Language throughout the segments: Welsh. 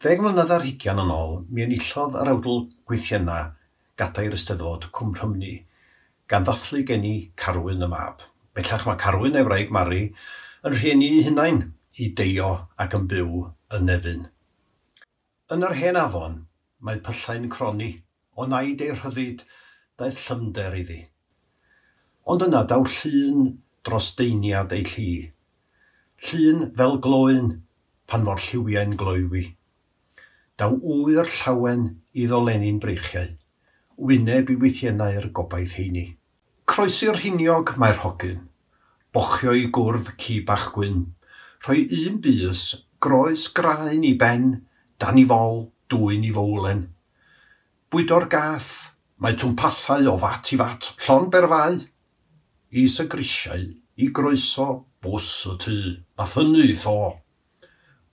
10 mlynedd ar 20 yn ôl, mi enillodd yr awdl Gwythiennau Gadair Eisteddfod Cwm Rhymni gan ddathlu geni Carwyn y mab. Bellach mae Carwyn ei wraig Mari yn rhieni ei hunain i Deio ac yn byw yn Nefyn. Yn yr hen afon, mae pyllau croni o naid ei rhyddid daeth llyfnder iddi. Ond yna daw llun dros deiniad ei lli. Llun fel gloen pan mor lliwiau'n gloewi. Daw ŵyr llawen i ddolenni'n breichiau, wyneb i Gwythiennau'r gobaith heini. Croesi'r rhiniog mae'r hogyn, bochio i gwrdd ci bach gwyn, rhoi un bys, groes graen i ben, dan i fol, dwyn i fowlen. Bwydo'r gath, mae twmpathau o fat i fat, llon berfau, is y grisiau, i groeso, bws y tŷ, a thynnu tho.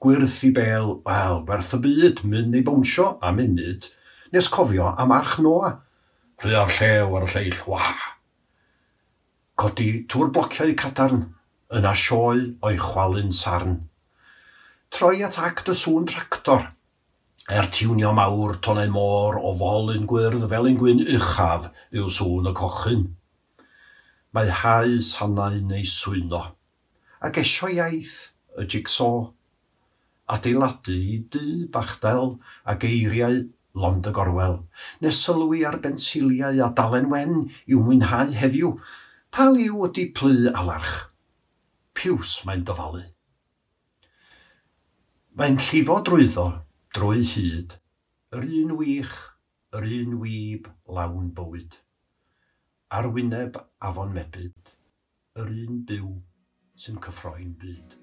Gwyrth i bel, wel, werth y byd, mynd ei bownsio a munud, nes cofio am arch noa, rhy ar llew ar y lleill, wah. Codi tŵr blociau cadarn, yna sioe o'i chwalu'n sarn. Troi at act y sŵn tractor, tiwnio mawr tonau môr o fol yn gwyrdd fel yn gwyn uchaf yw sŵn y cochyn. Mae hau sanau'n ei swyno, ac esio iaith y jigsaw, adeiladu i dy bachdel a geiriau lond y gorwel, nes sylwi ar bensiliau a dalen wen i'w mwynhau heddiw, pa liw ydi plu alarch. Piws mae'n dyfalu. Mae'n llifo drwyddo, drwy hyd, yr un wych, yr un wyb lawn bywyd. Ar wyneb afon mebyd, yr un byw sy'n cyffroi'n byd.